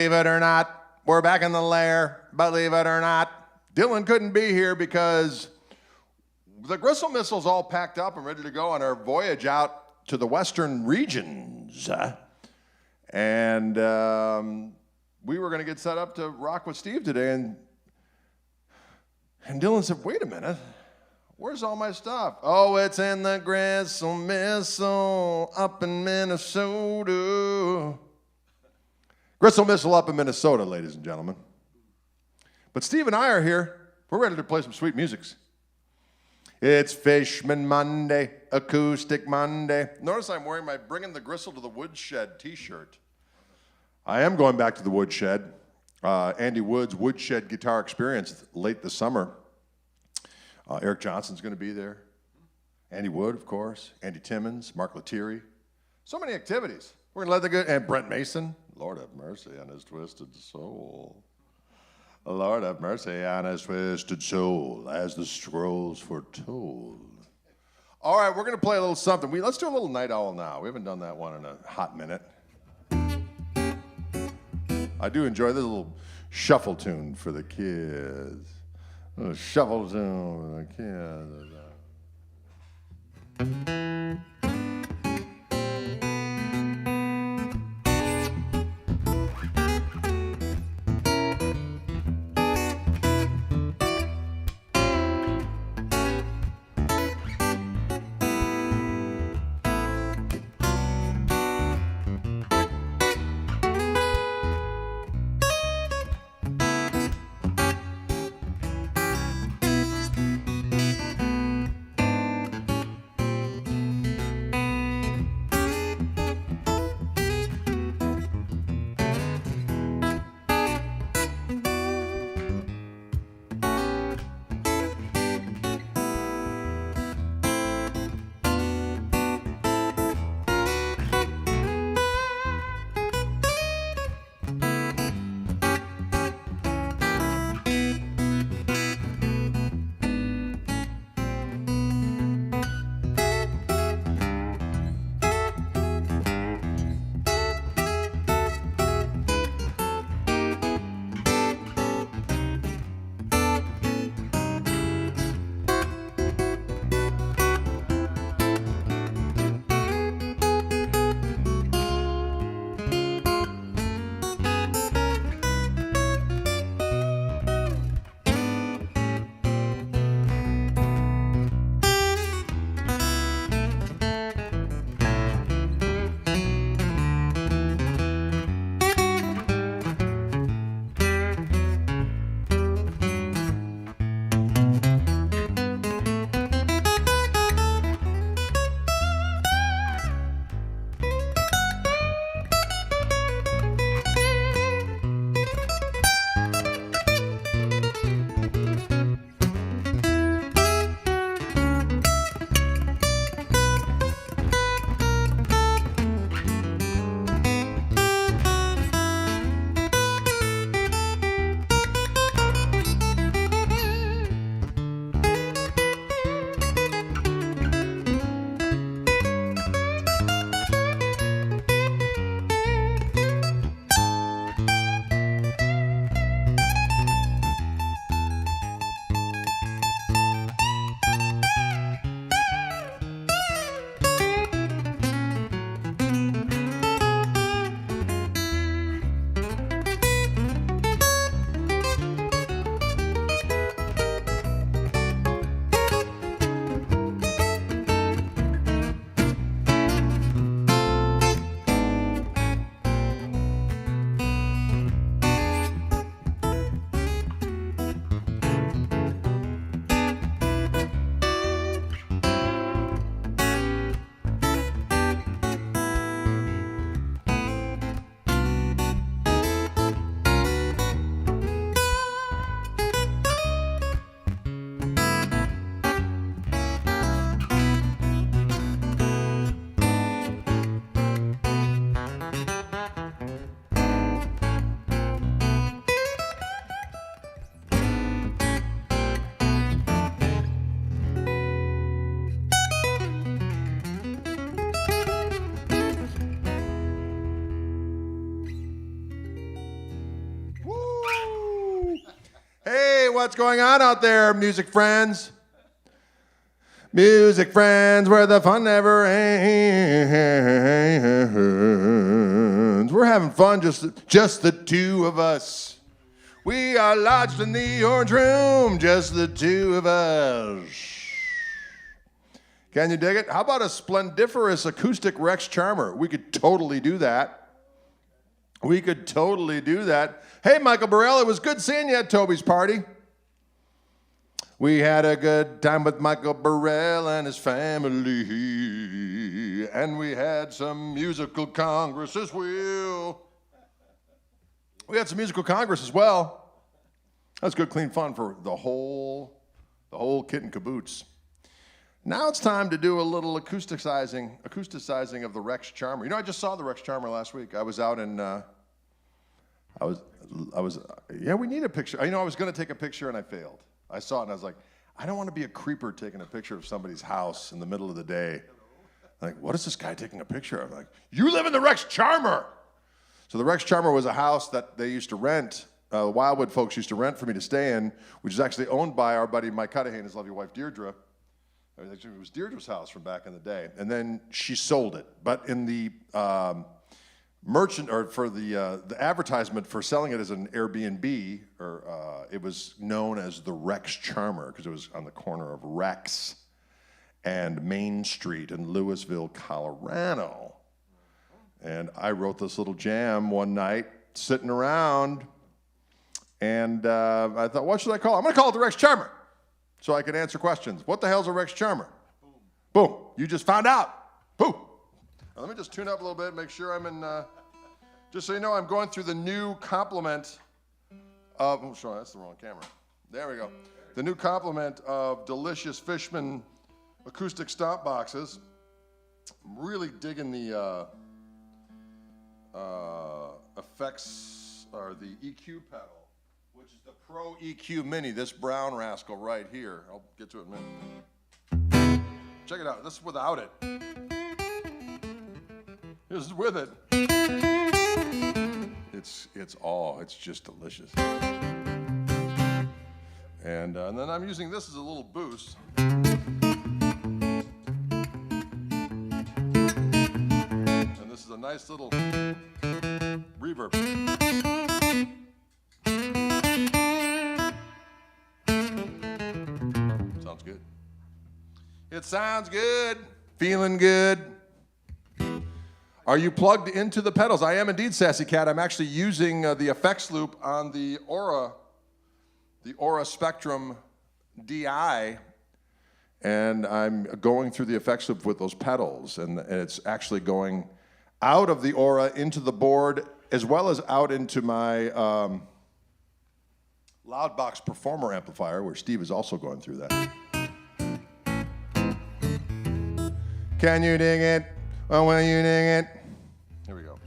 Believe it or not, we're back in the lair. Believe it or not, Dylan couldn't be here because the Gristle missile's all packed up and ready to go on our voyage out to the western regions. And we were going to get set up to rock with Steve today, and Dylan said, wait a minute, where's all my stuff? Oh, it's in the Gristle missile up in Minnesota. Gristle missile up in Minnesota, ladies and gentlemen. But Steve and I are here. We're ready to play some sweet musics. It's Fishman Monday, Acoustic Monday. Notice I'm wearing my Bringing the Gristle to the Woodshed t-shirt. I am going back to the Woodshed. Andy Wood's Woodshed Guitar Experience late this summer. Eric Johnson's going to be there. Andy Wood, of course. Andy Timmons, Mark Lettieri. So many activities. We're going to let the good, and Brent Mason. Lord have mercy on his twisted soul. Lord have mercy on his twisted soul, as the scrolls foretold. All right, we're going to play a little something. Let's do a little Night Owl now. We haven't done that one in a hot minute. I do enjoy this little shuffle tune for the kids. A little shuffle tune for the kids. what's going on out there, music friends? Music friends, where the fun never ends. We're having fun, just the two of us. We are lodged in the orange room, just the two of us. Can you dig it? How about a splendiferous acoustic Rex Charmer? We could totally do that. We could totally do that. Hey, Michael Burrell, it was good seeing you at Toby's party. We had a good time with Michael Burrell and his family, and we had some musical congress as well. We had some musical congress as well. That was good, clean fun for the whole kit and caboodle. Now it's time to do a little acousticizing of the Rex Charmer. You know, I just saw the Rex Charmer last week. I was out in, we need a picture. You know, I was going to take a picture and I failed. I saw it and I was like, I don't want to be a creeper taking a picture of somebody's house in the middle of the day. Like, what is this guy taking a picture of? Like, you live in the Rex Charmer. So the Rex Charmer was a house that they used to rent. The Wildwood folks used to rent for me to stay in, which is actually owned by our buddy Mike Cudahy and his lovely wife Deirdre. It was Deirdre's house from back in the day, and then she sold it. But in the the advertisement for selling it as an Airbnb, it was known as the Rex Charmer because it was on the corner of Rex and Main Street in Louisville, Colorado. And I wrote this little jam one night, sitting around, and I thought, what should I call it? I'm going to call it the Rex Charmer, so I can answer questions. What the hell's a Rex Charmer? Boom. Boom. You just found out. Boom. Now, let me just tune up a little bit, make sure I'm in, just so you know, I'm going through the new complement of, oh, sorry, that's the wrong camera. There we go. The new complement of Delicious Fishman acoustic stomp boxes. I'm really digging the effects, or the EQ pedal, which is the Pro EQ Mini, this brown rascal right here. I'll get to it in a minute. Check it out. This is without it. This is with it. It's just delicious. And then I'm using this as a little boost. And this is a nice little reverb. Sounds good. It sounds good. Feeling good. Are you plugged into the pedals? I am indeed, Sassy Cat. I'm actually using the effects loop on the Aura Spectrum DI, and I'm going through the effects loop with those pedals, and it's actually going out of the Aura into the board, as well as out into my Loudbox Performer amplifier, where Steve is also going through that. Can you dig it? Oh, will you dig it? Here we go.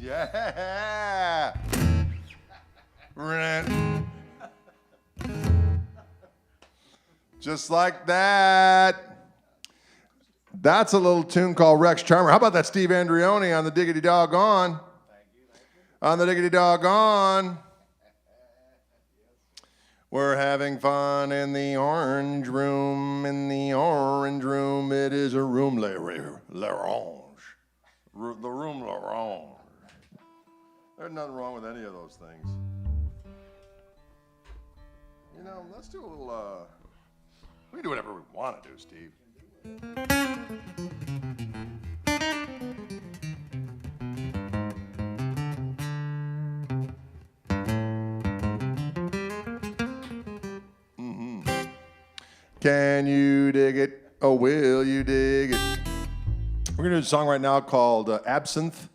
Yeah. Just like that. That's a little tune called Rex Charmer. How about that Steve Andreoni on the Diggity Doggone? On the Diggity Doggone. We're having fun in the orange room. In the orange room, it is a room l'orange. The room l'orange. There's nothing wrong with any of those things. You know, let's do a little, we can do whatever we want to do, Steve. Can you dig it? Oh, will you dig it? We're going to do a song right now called Absinth.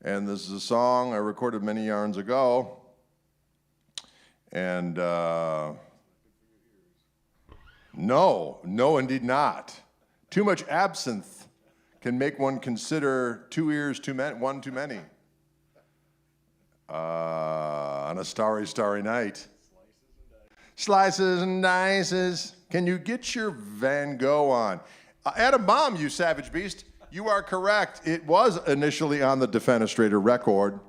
And this is a song I recorded many yarns ago. And no, indeed not. Too much absinthe can make one consider 2 ears too many, one too many. On a starry, starry night. Slices and dices. Can you get your Van Gogh on? Adam Baum, you savage beast. You are correct. It was initially on the Defenestrator record.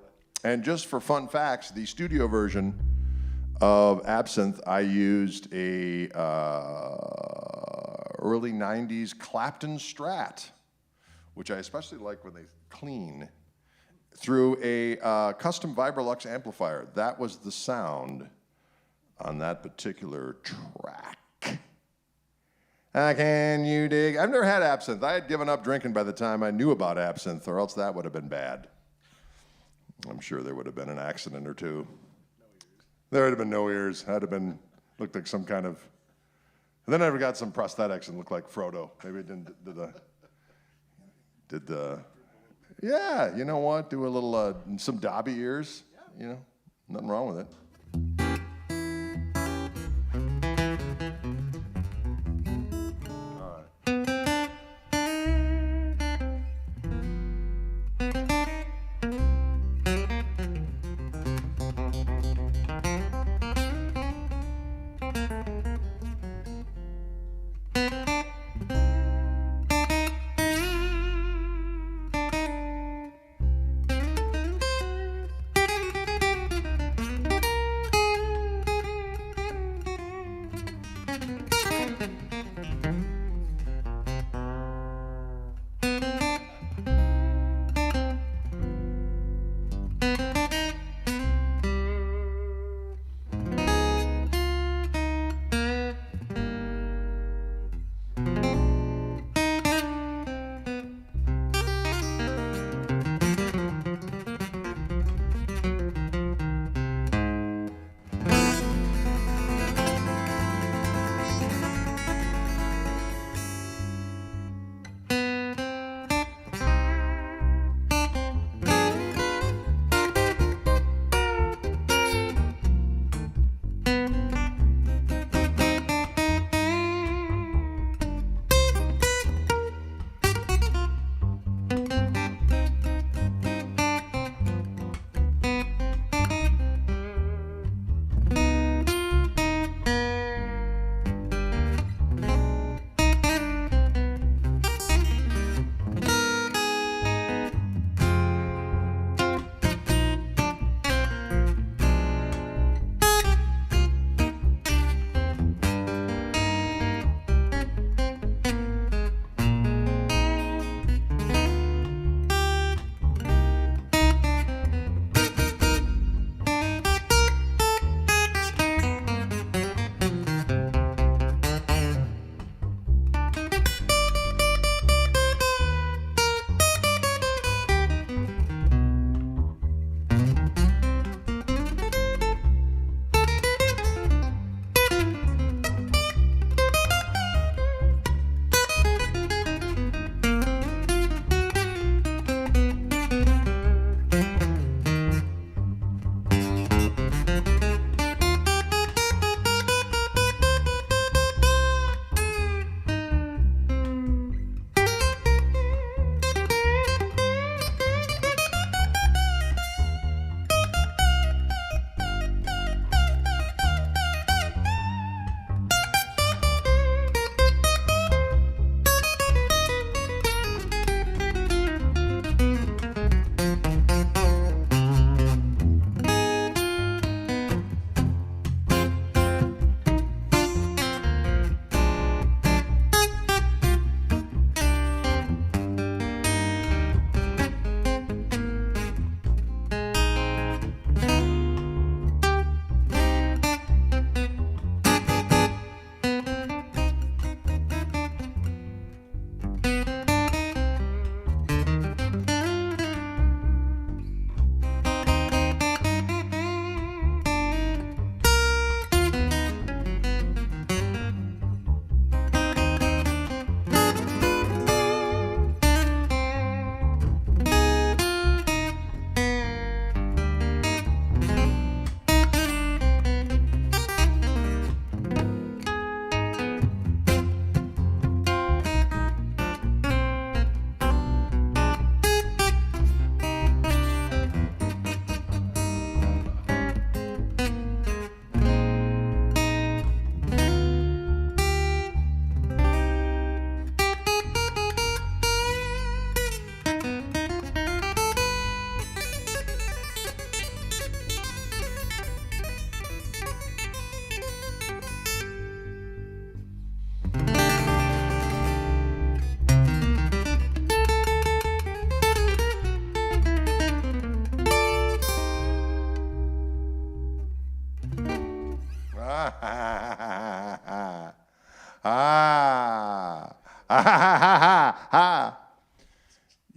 And just for fun facts, the studio version of Absinth, I used a early 90s Clapton Strat, which I especially like when they clean, through a custom Vibrolux amplifier. That was the sound on that particular track. Can you dig? I've never had absinthe. I had given up drinking by the time I knew about absinthe, or else that would have been bad. I'm sure there would have been an accident or two. There would have been no ears. I'd have been, looked like some kind of, and then I got some prosthetics and looked like Frodo. Maybe I did the, yeah, you know what? Do a little, some Dobby ears, you know, nothing wrong with it.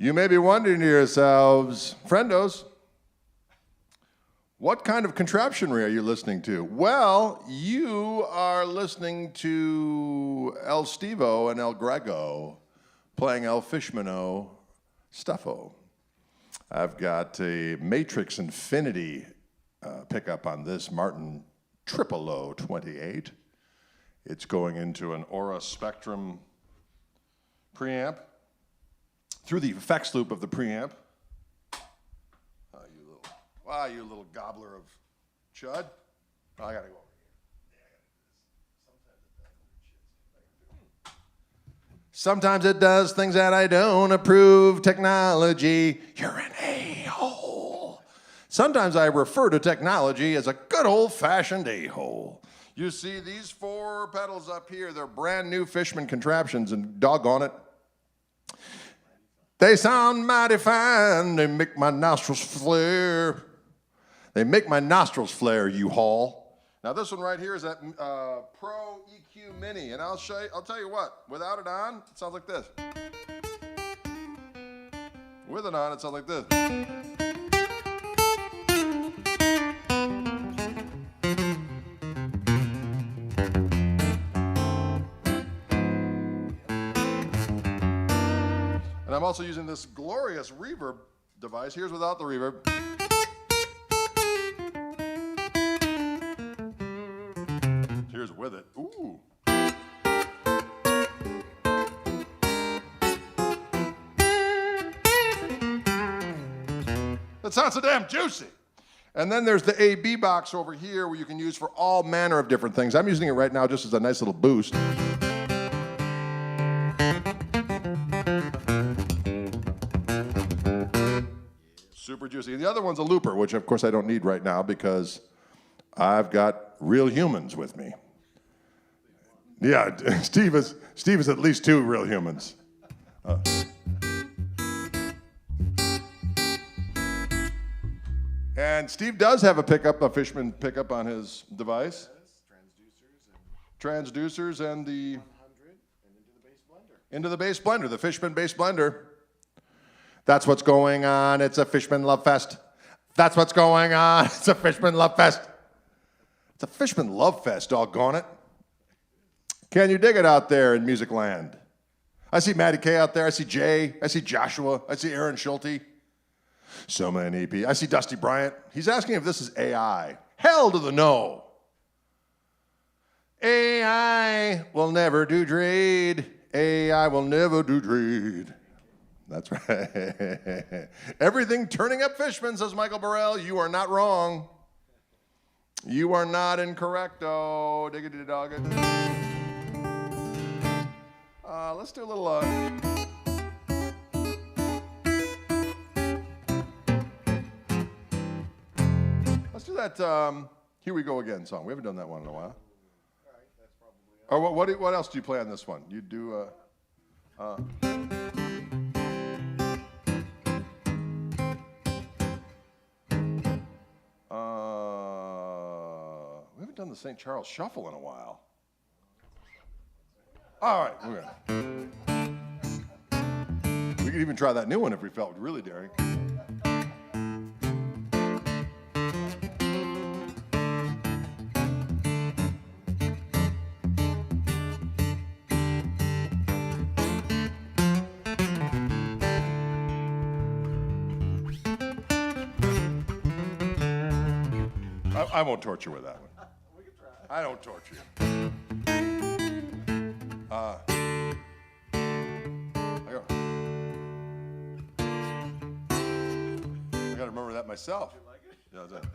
You may be wondering to yourselves, friendos, what kind of contraptionry are you listening to? Well, you are listening to El Stevo and El Grego playing El Fishmano Stuffo. I've got a Matrix Infinity pickup on this Martin Triple 28. It's going into an Aura Spectrum preamp through the effects loop of the preamp. You little gobbler of chud. Oh, I gotta go over here. Sometimes it does things that I don't approve. Technology, you're an a-hole. Sometimes I refer to technology as a good old-fashioned a-hole. You see these 4 pedals up here, they're brand new Fishman contraptions, and doggone it, they sound mighty fine. They make my nostrils flare. They make my nostrils flare, you haul. Now this one right here is that Pro EQ Mini, and I'll tell you what, without it on, it sounds like this. With it on, it sounds like this. And I'm also using this glorious reverb device. Here's without the reverb. Here's with it. Ooh. That sounds so damn juicy. And then there's the AB box over here where you can use for all manner of different things. I'm using it right now just as a nice little boost. Super juicy. The other one's a looper, which of course I don't need right now because I've got real humans with me. Yeah, Steve is at least 2 real humans. And Steve does have a Fishman pickup on his device. Transducers and the 100 and into the bass blender, the Fishman bass blender. That's what's going on. It's a Fishman Love Fest. That's what's going on. It's a Fishman Love Fest. It's a Fishman Love Fest, doggone it. Can you dig it out there in music land? I see Matty K out there. I see Jay. I see Joshua. I see Aaron Schulte. So many people. I see Dusty Bryant. He's asking if this is AI. Hell to the no. AI will never do trade. AI will never do trade. That's right. Everything turning up Fishman, says Michael Burrell. You are not wrong. You are not incorrect, oh. Diggity dog. Let's do a little. Let's do that. Here We Go Again song. We haven't done that one in a while. All right, that's probably. Or what else do you play on this one? You do. We haven't done the St. Charles Shuffle in a while. All right, we could even try that new one if we felt really daring. I won't torture with that one. We can try. I don't torture you. I gotta remember that myself. You like it? Yeah, that's it.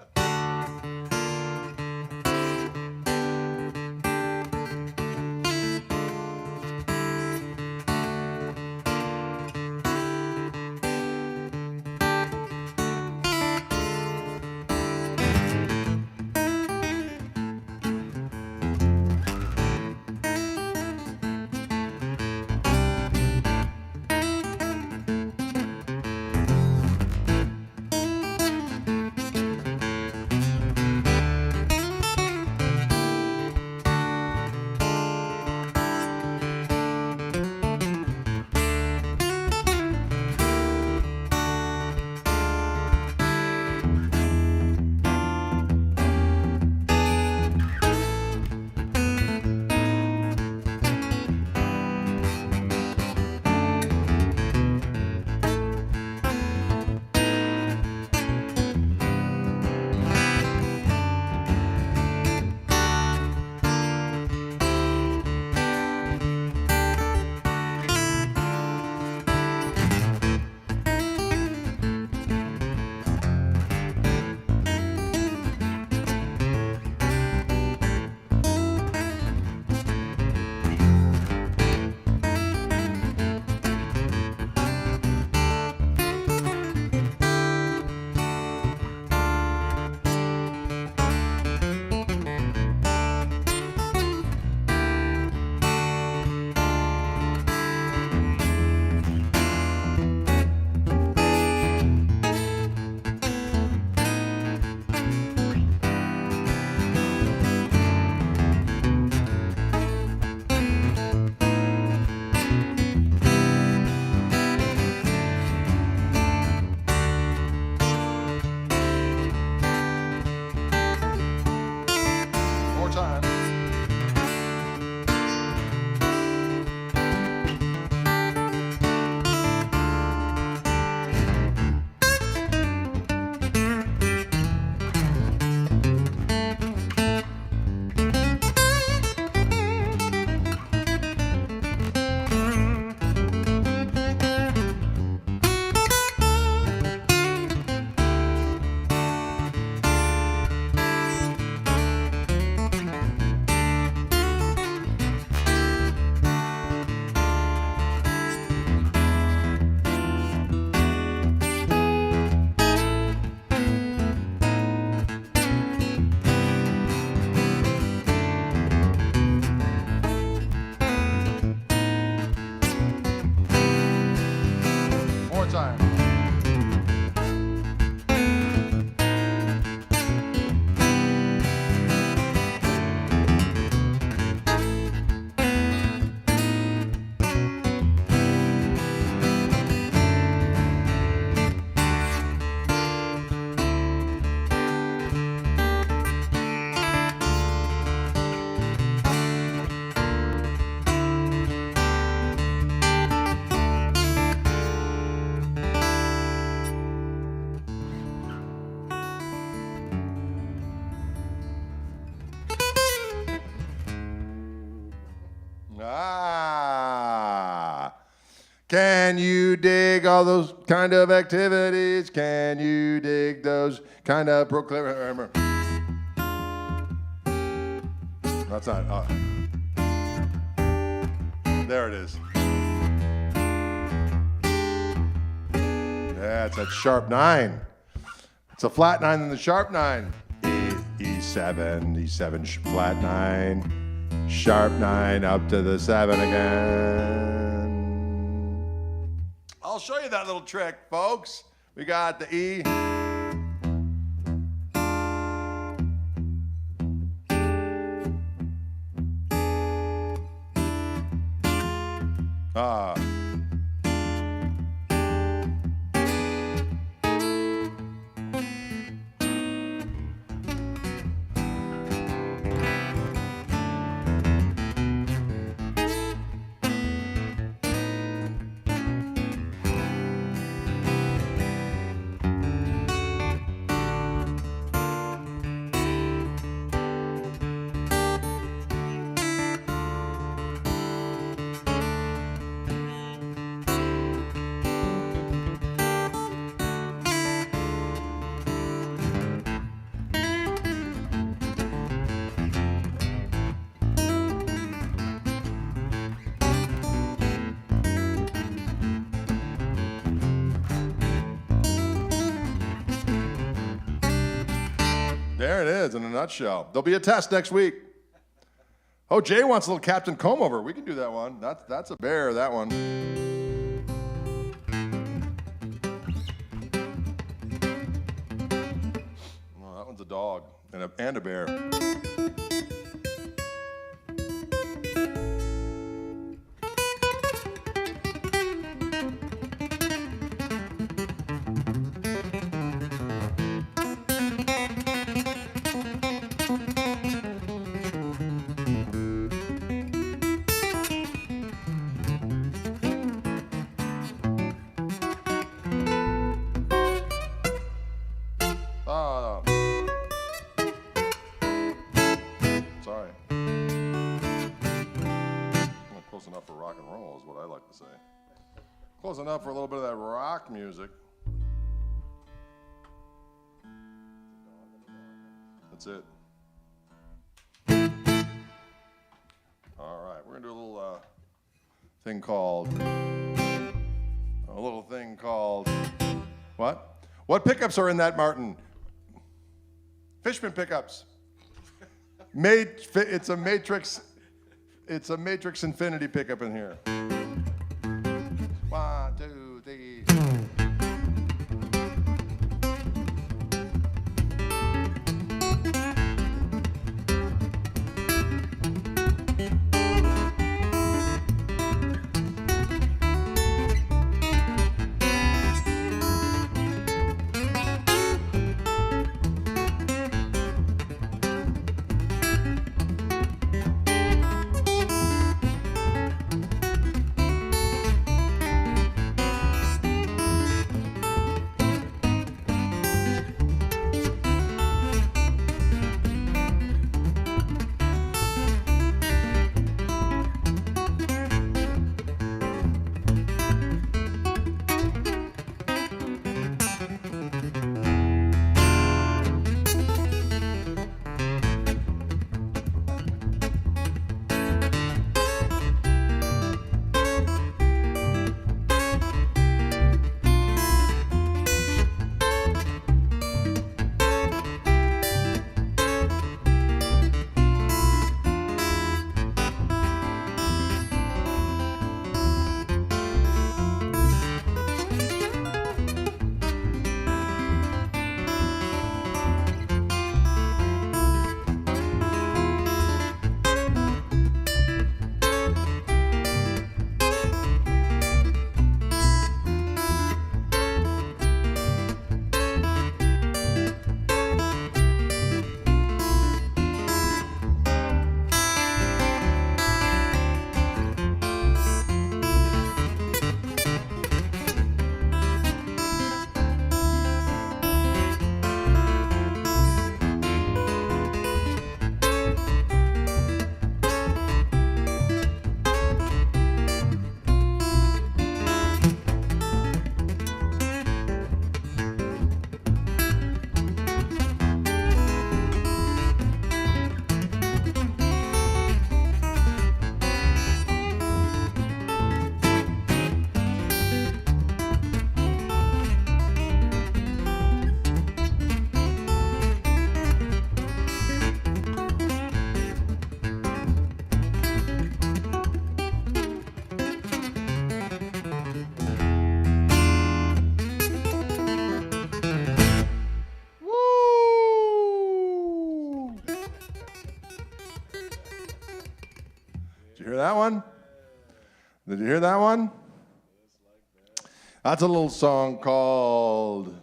Can you dig all those kind of activities? Can you dig those kind of proclivities? That's not. There it is. Yeah, it's that sharp 9. It's a flat 9 and the sharp 9. E7, flat 9, sharp 9, up to the 7 again. I'll show you that little trick, folks. We got the E. There it is in a nutshell. There'll be a test next week. Oh, Jay wants a little Captain Combover. We can do that one. That's a bear, that one. Oh, that one's a dog and a bear. Sorry. Not close enough for rock and roll is what I like to say. Close enough for a little bit of that rock music. That's it. All right, we're gonna do a little thing called what? What pickups are in that, Martin? Fishman pickups. It's a Matrix Infinity pickup in here. 1, 2, 3. you hear that one? Did you hear that one? That's a little song called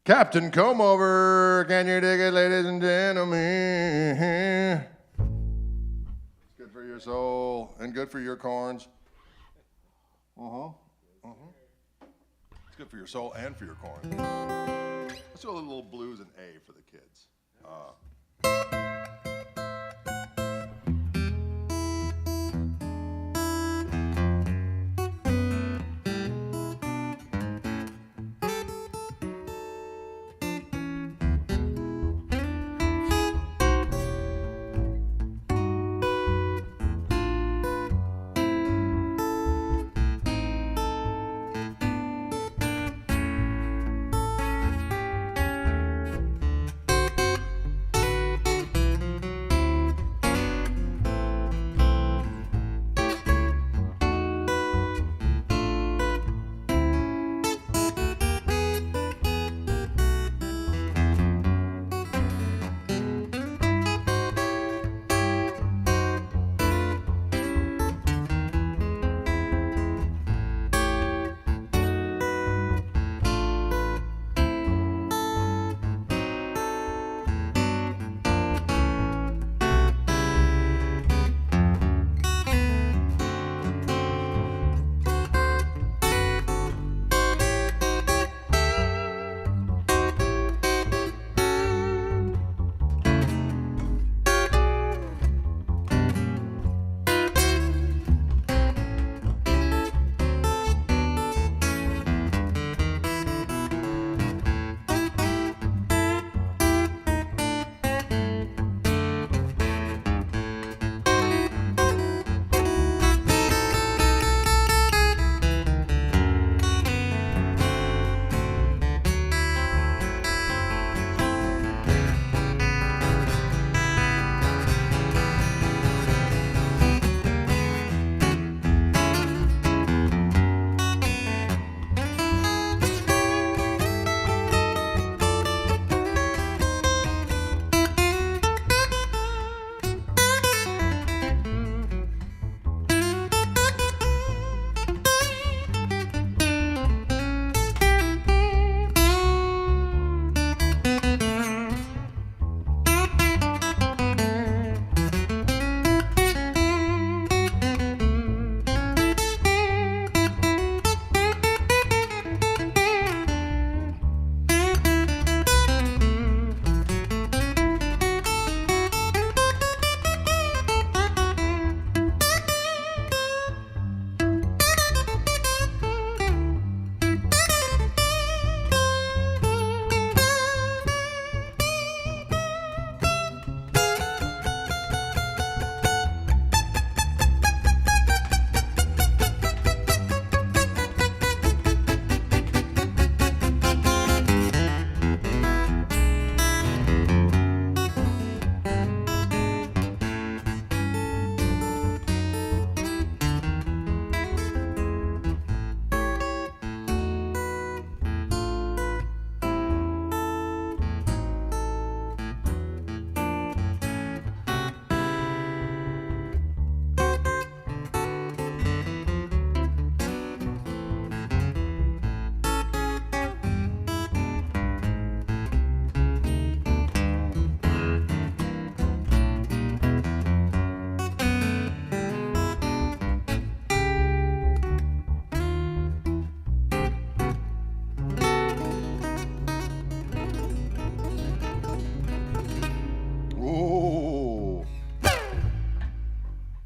Captain Combover. Can you dig it, ladies and gentlemen? It's good for your soul and good for your corns. It's good for your soul and for your corn. Let's do a little blues and A for the kids.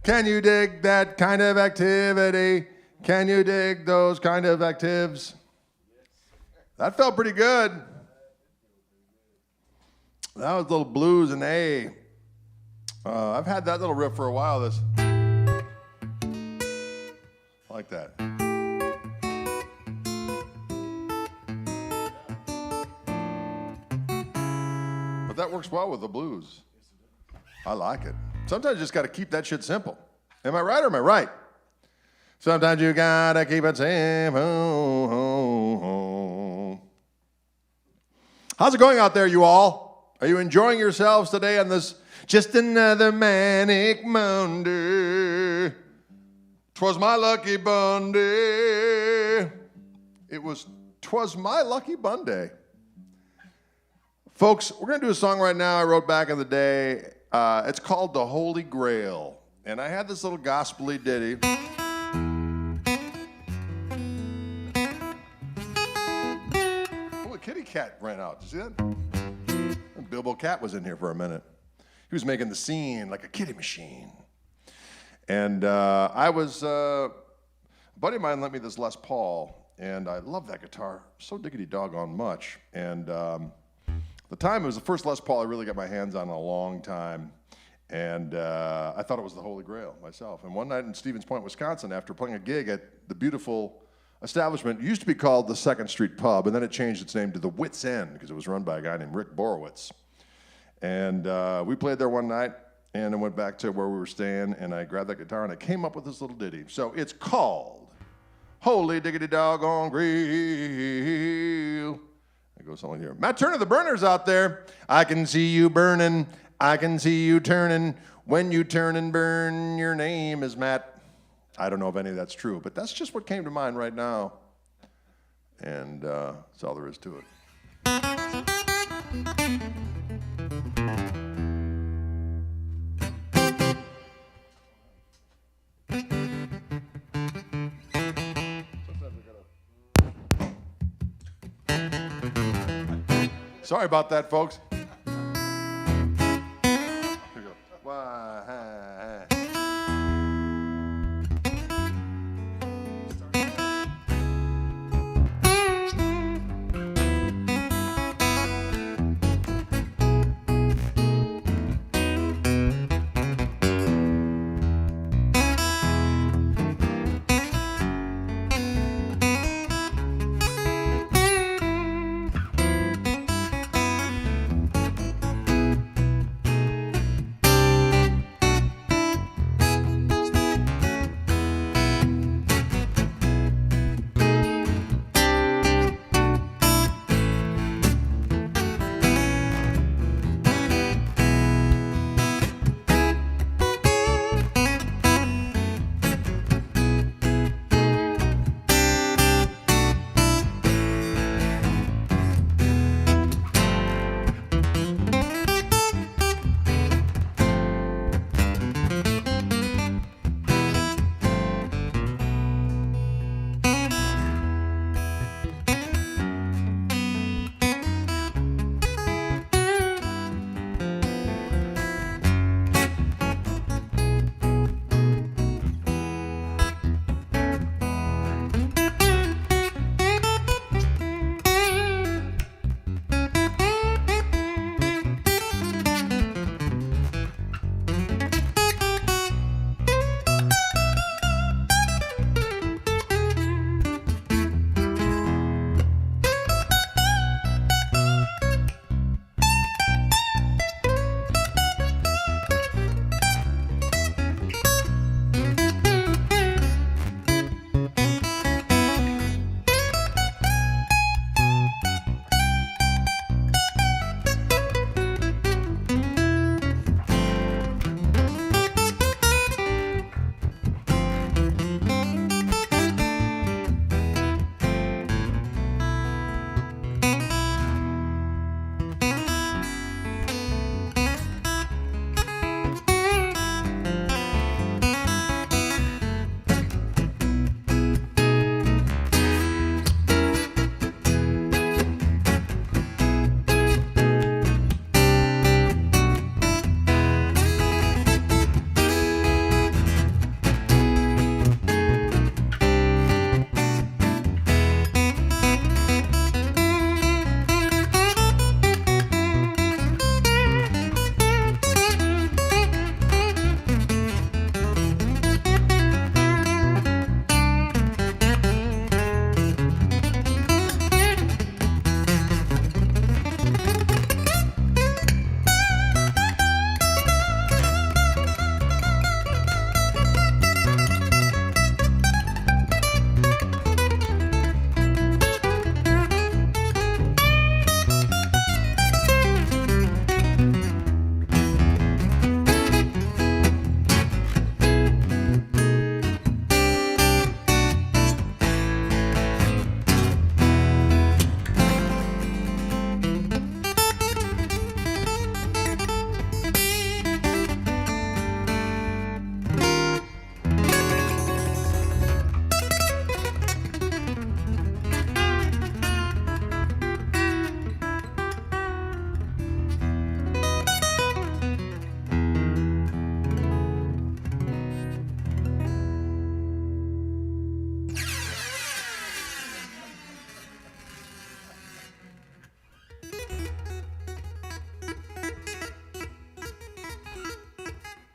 Can you dig that kind of activity? Can you dig those kind of actives? That felt pretty good. That was a little blues and A. I've had that little riff for a while. This, like that. But that works well with the blues. I like it. Sometimes you just got to keep that shit simple. Am I right or am I right? Sometimes you got to keep it simple. How's it going out there, you all? Are you enjoying yourselves today on this just another manic Monday? 'Twas my lucky Monday. Twas my lucky Monday. Folks, we're going to do a song right now I wrote back in the day. It's called The Holy Grail. And I had this little gospel-y ditty. Oh, the kitty cat ran out. Did you see that? Bilbo Cat was in here for a minute. He was making the scene like a kitty machine. And a buddy of mine lent me this Les Paul, and I love that guitar so diggity doggone much. And at the time, it was the first Les Paul I really got my hands on in a long time. And I thought it was the Holy Grail myself. And one night in Stevens Point, Wisconsin, after playing a gig at the beautiful establishment, it used to be called the 2nd Street Pub, and then it changed its name to the Wits End because it was run by a guy named Rick Borowitz. And we played there one night, and I went back to where we were staying, and I grabbed that guitar, and I came up with this little ditty. So it's called Holy Diggity Doggone Grail. It goes something here. Matt Turner, the burners out there. I can see you burning. I can see you turning. When you turn and burn, your name is Matt. I don't know if any of that's true, but that's just what came to mind right now. And that's all there is to it. Sorry about that, folks. Here we go.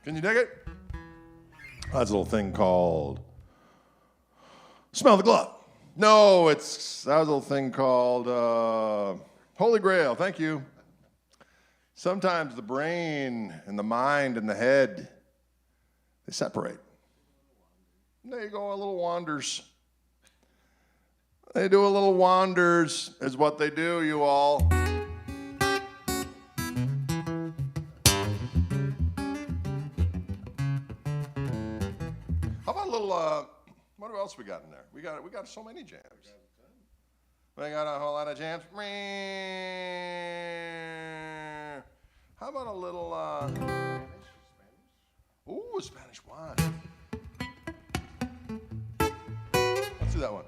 Can you dig it? That's a little thing called Smell the Glove. No, that was a little thing called Holy Grail. Thank you. Sometimes the brain and the mind and the head, they separate. There you go, a little wanders. They do a little wanders is what they do, you all. How about a little, what else we got in there? We got so many jams. We got a whole lot of jams. How about a little, ooh, Spanish wine. Let's do that one.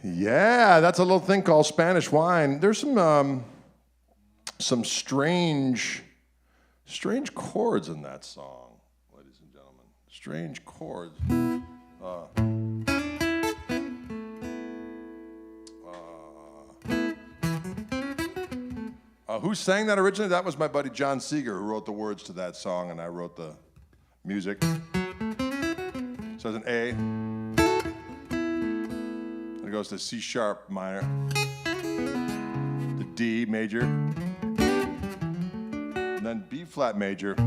Yeah, that's a little thing called Spanish wine. There's some strange chords in that song, ladies and gentlemen. Strange chords. Who sang that originally? That was my buddy John Seeger, who wrote the words to that song, and I wrote the music. So it's an A. Then it goes to C sharp minor, the D major, and then B flat major, to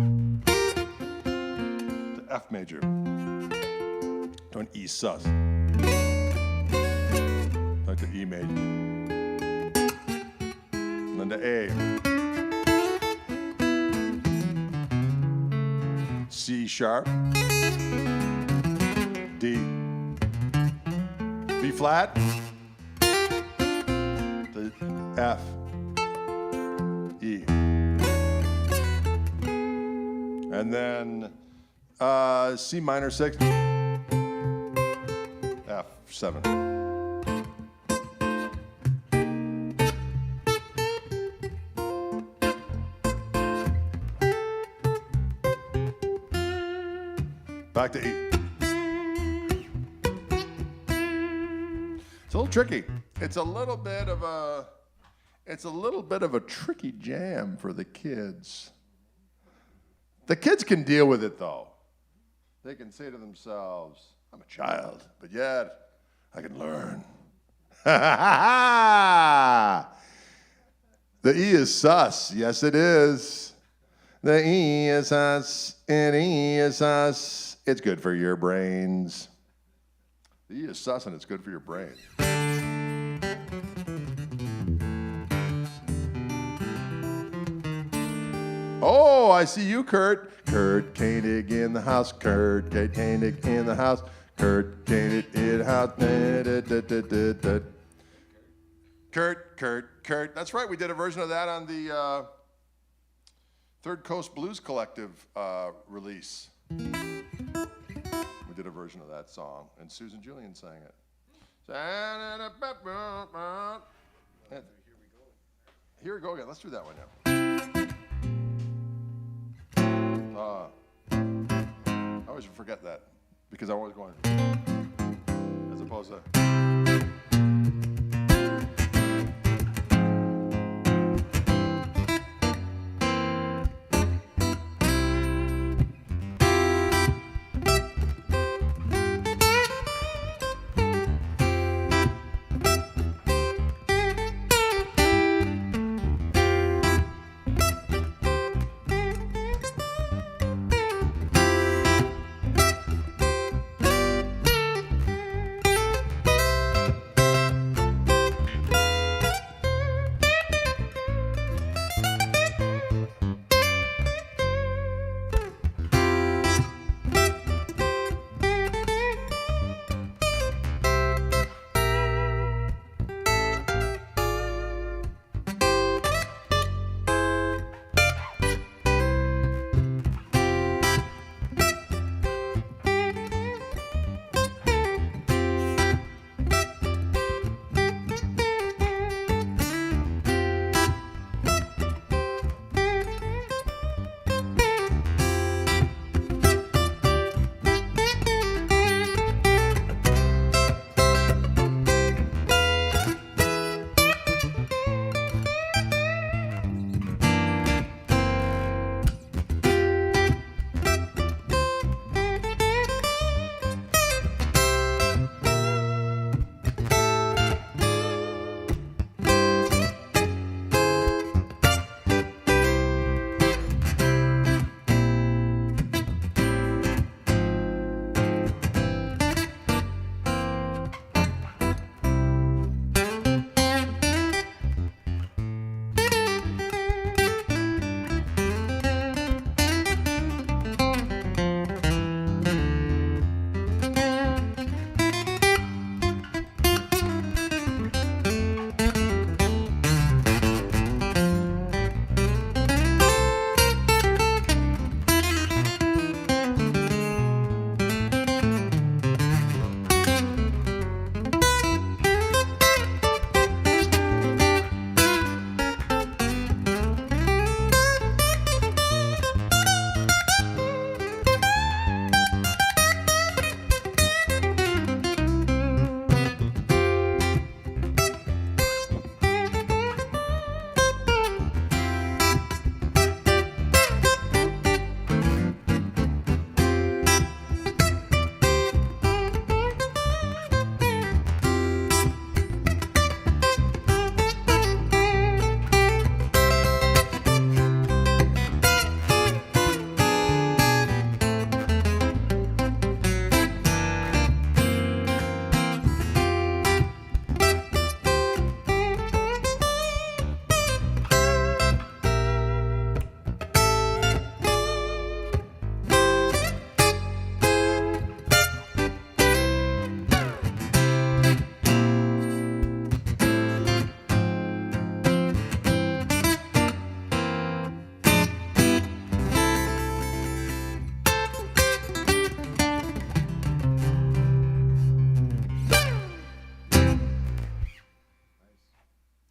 F major, to an E sus, like the E major. And then to A, C sharp, D, B flat, to F, E, and then C minor 6, F 7. Back to E. It's a little tricky. It's a little bit of a tricky jam for the kids. The kids can deal with it though. They can say to themselves, I'm a child, but yet I can learn. The E is sus. Yes, it is. The E is sus, and E is sus. It's good for your brains. The E is sus, and it's good for your brain. Oh, I see you, Kurt. Kurt Koenig in the house. Kurt Koenig in the house. Kurt Koenig in the house. Kurt. That's right. We did a version of that on the Third Coast Blues Collective release. We did a version of that song, and Susan Julian sang it. Here we go again. Let's do that one now. I always forget that because I'm always going as opposed to.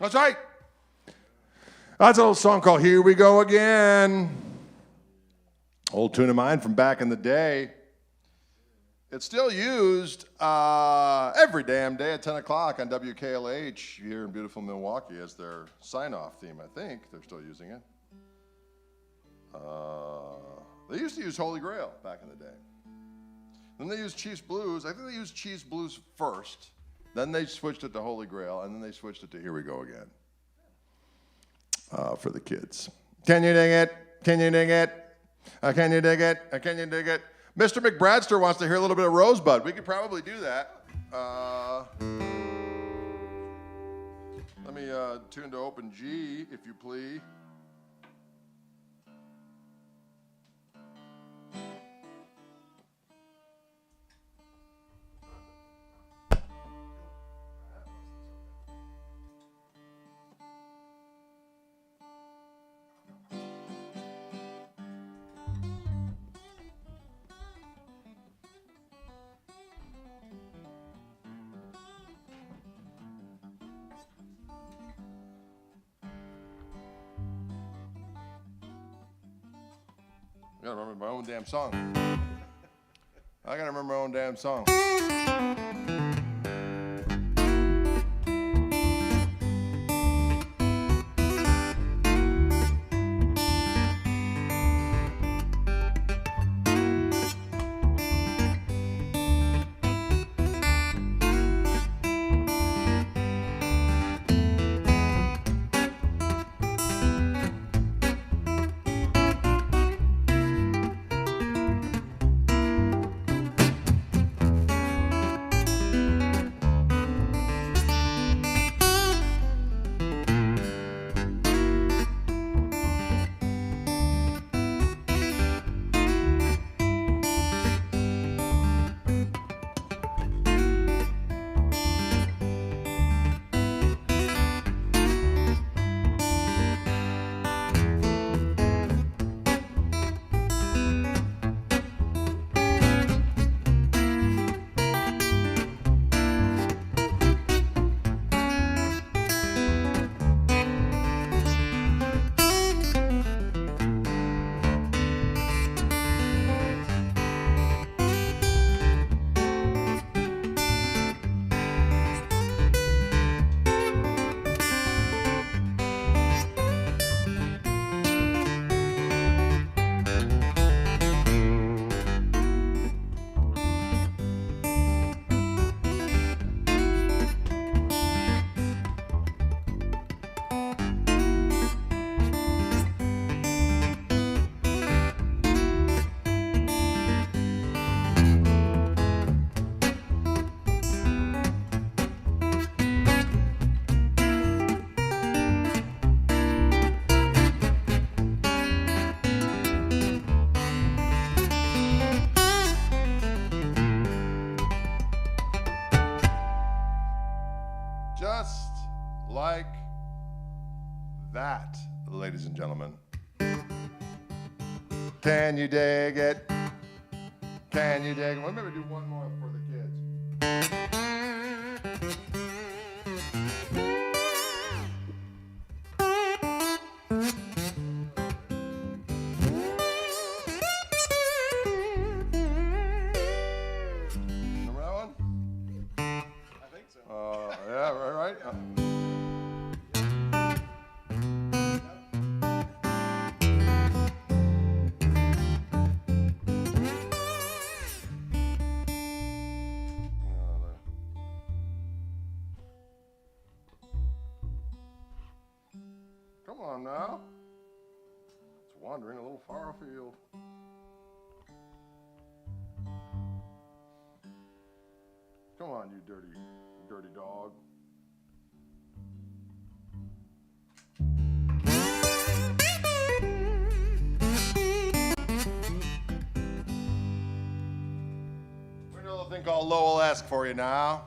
That's right. That's an old song called Here We Go Again. Old tune of mine from back in the day. It's still used every damn day at 10 o'clock on WKLH here in beautiful Milwaukee as their sign-off theme, I think. They're still using it. They used to use Holy Grail back in the day. Then they used Chiefs Blues. I think they used Chiefs Blues first. Then they switched it to Holy Grail, and then they switched it to Here We Go Again for the kids. Can you dig it? Can you dig it? Can you dig it? Can you dig it? Mr. McBradster wants to hear a little bit of Rosebud. We could probably do that. Let me tune to open G, if you please. I gotta remember my own damn song. I gotta remember my own damn song. Just like that, ladies and gentlemen. Can you dig it? Can you dig it? Well, maybe do one more for the kids. Remember that one? I think so. Yeah, right. Come on now. It's wandering a little far afield. Come on, you dirty dog. We know the thing called Lowell-esque for you now.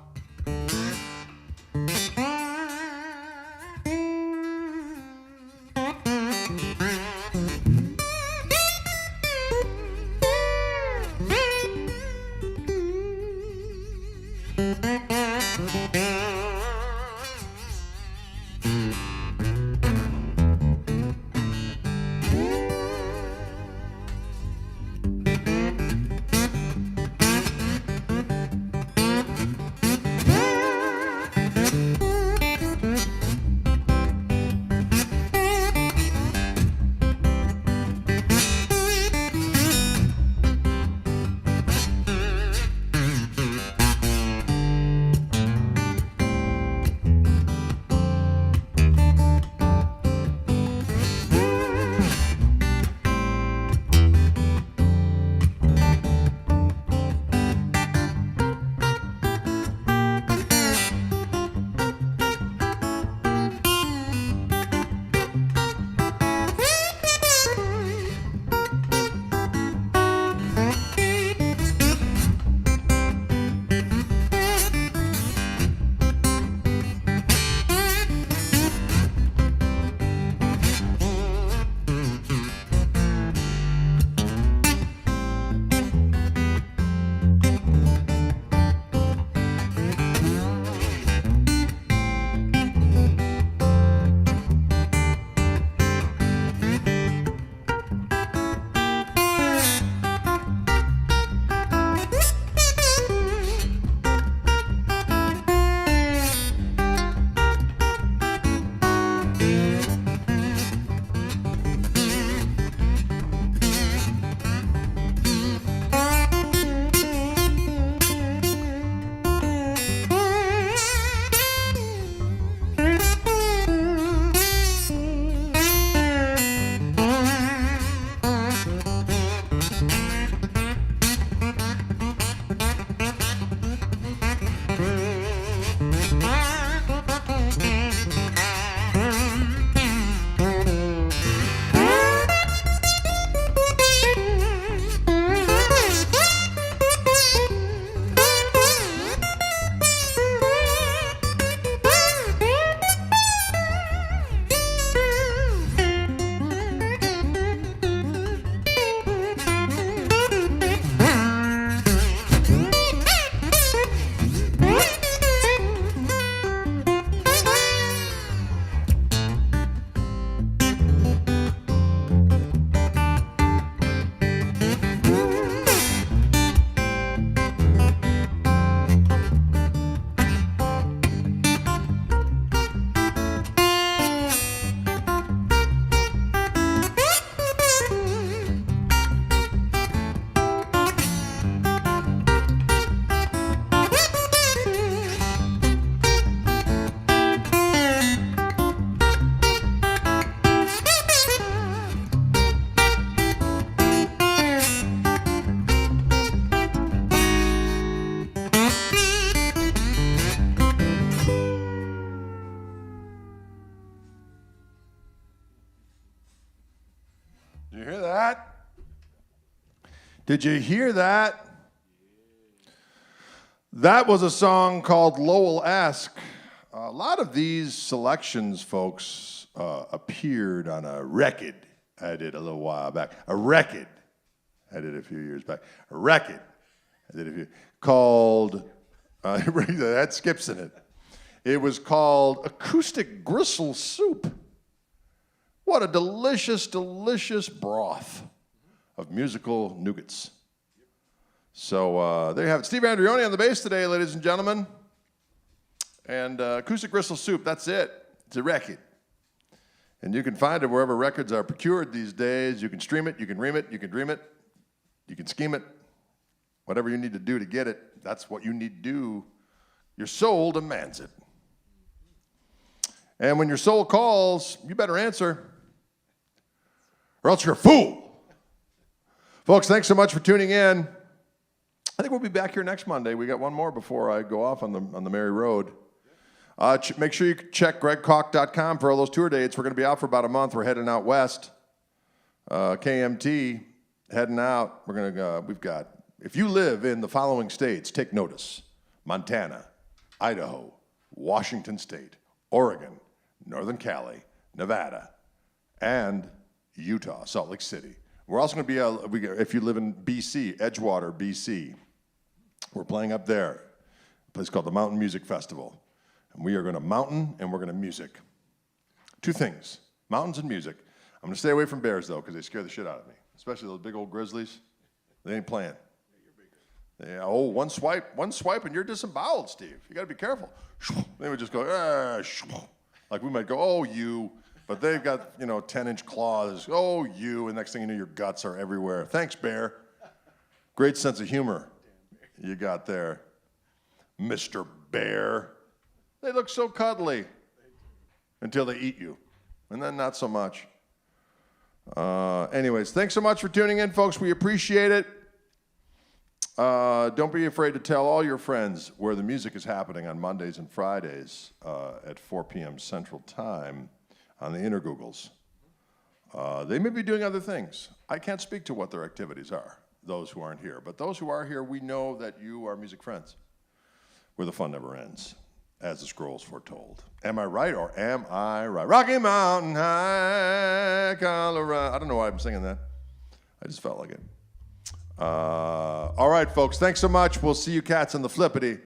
that? Did you hear that? That was a song called Lowell-esque. A lot of these selections, folks, appeared on a record I did a little while back. A record I did a few years back. A record I did a few called, that skips in it. It was called Acoustic Gristle Soup. What a delicious, delicious broth of musical nougats. So there you have it. Steve Andreoni on the bass today, ladies and gentlemen. And Acoustic Gristle Soup, that's it. It's a record. And you can find it wherever records are procured these days. You can stream it, you can ream it, you can dream it, you can scheme it. Whatever you need to do to get it, that's what you need to do. Your soul demands it. And when your soul calls, you better answer, or else you're a fool. Folks, thanks so much for tuning in. I think we'll be back here next Monday. We got one more before I go off on the merry road. Make sure you check gregkoch.com for all those tour dates. We're going to be out for about a month. We're heading out west. KMT, heading out. We've got, if you live in the following states, take notice: Montana, Idaho, Washington State, Oregon, Northern Cali, Nevada, and Utah, Salt Lake City. We're also going to be, if you live in BC, Edgewater, BC, we're playing up there, a place called the Mountain Music Festival. And we are going to mountain and we're going to music. Two things, mountains and music. I'm going to stay away from bears, though, because they scare the shit out of me, especially those big old grizzlies. They ain't playing. Yeah, one swipe, and you're disemboweled, Steve. You got to be careful. They would just go, like we might go, oh, you. But they've got, 10-inch claws. Oh, you. And next thing you know, your guts are everywhere. Thanks, bear. Great sense of humor you got there, Mr. Bear. They look so cuddly until they eat you. And then not so much. Anyways, thanks so much for tuning in, folks. We appreciate it. Don't be afraid to tell all your friends where the music is happening on Mondays and Fridays at 4 p.m. Central Time on the Intergoogles. They may be doing other things. I can't speak to what their activities are, those who aren't here. But those who are here, we know that you are music friends, where the fun never ends, as the scrolls foretold. Am I right or am I right? Rocky Mountain High, Colorado. I don't know why I'm singing that. I just felt like it. All right, folks. Thanks so much. We'll see you cats on the flippity.